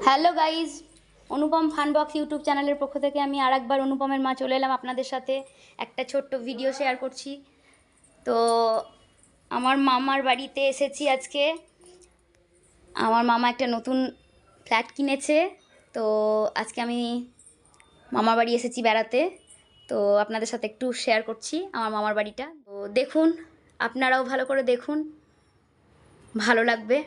Hello guys, অনুপম fun box YouTube চ্যানেলের পক্ষ থেকে আমি আরেকবার অনুপমের মা চলে এলাম আপনাদের সাথে একটা ছোট্ট ভিডিও শেয়ার করছি। তো আমার মামার বাড়িতে এসেছি আজকে। আমার মামা একটা নতুন ফ্ল্যাট কিনেছে, তো আজকে আমি মামার বাড়ি এসেছি বেড়াতে। তো আপনাদের সাথে একটু শেয়ার করছি আমার মামার বাড়িটা। তো দেখুন, আপনারাও ভালো করে দেখুন, ভালো লাগবে।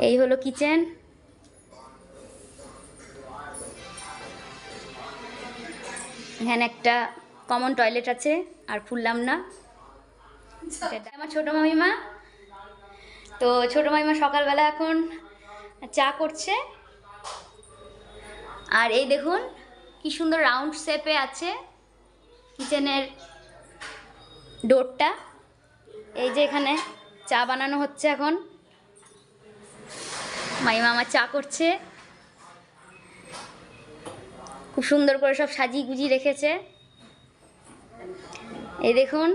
এই হলো কিচেন। এখানে একটা কমন টয়লেট আছে, আর খুললাম না। আমার ছোটো মামিমা। তো ছোটো মামিমা সকালবেলা এখন চা করছে। আর এই দেখুন কি সুন্দর রাউন্ড শেপে আছে কিচেনের ডোরটা। এই যে এখানে চা বানানো হচ্ছে এখন। মামিমা আমার চা করছে, খুব সুন্দর করে সব সাজিয়ে গুজিয়ে রেখেছে। এই দেখুন,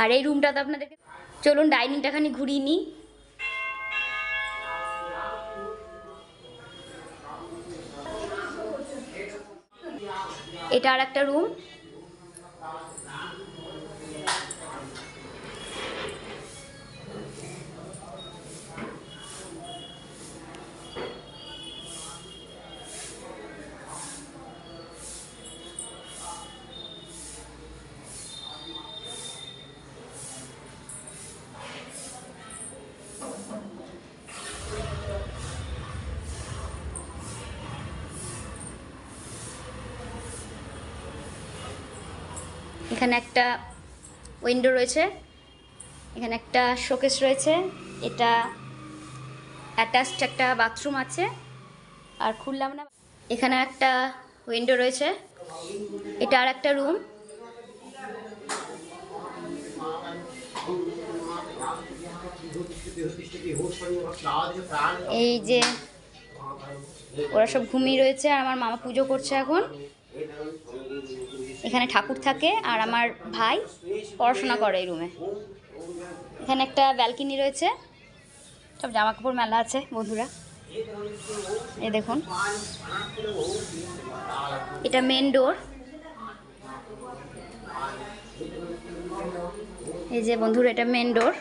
আর এই রুমটাতে আপনাদেরকে চলুন ডাইনিংটা খানি ঘুরিয়ে নিই। এটা আর একটা রুম। এখানে একটা উইন্ডো রয়েছে, এখানে একটা শোকেস রয়েছে, এটা অ্যাটাচড একটা বাথরুম আছে। আর খুললাম না। এখানে একটা উইন্ডো রয়েছে, এটা আর একটা রুম। এই যে ওরা সব ঘুমিয়ে রয়েছে, আর আমার মামা পুজো করছে এখন। এখানে ঠাকুর থাকে, আর আমার ভাই পড়াশোনা করে এই রুমে। এখানে একটা ব্যালকনি রয়েছে, সব জামা কাপড় মেলা আছে বন্ধুরা। এই দেখুন, এটা মেন ডোর। এই যে বন্ধুরা, এটা মেন ডোর।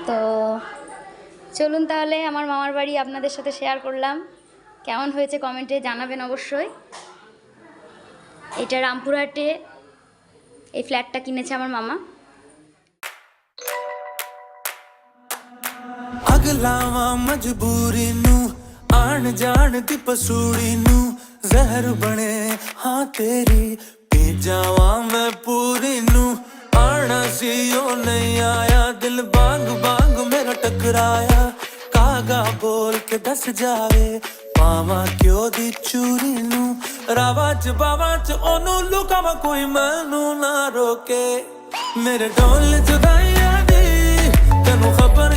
তো চলুন তাহলে, আমার মামার বাড়ি আপনাদের সাথে শেয়ার করলাম। কেমন হয়েছে কমেন্টে জানাবেন অবশ্যই। এটা রামপুরহাটে এই ফ্ল্যাটটা কিনেছে আমার মামা। अगलावा मजबूरी नू आन जान दी पसूड़ी नू जहर बने हाँ तेरी पी जावा मैं पूरी नू आना सी ओ नहीं आया दिल बांग बांग मेरा टकराया कागा बोल के दस जावे पावा क्यों दी चूरी नू रावा च बावा च ओनू लुकावा कोई मैनू ना रोके मेरे ढोल जुदाइया दी तेनू खबर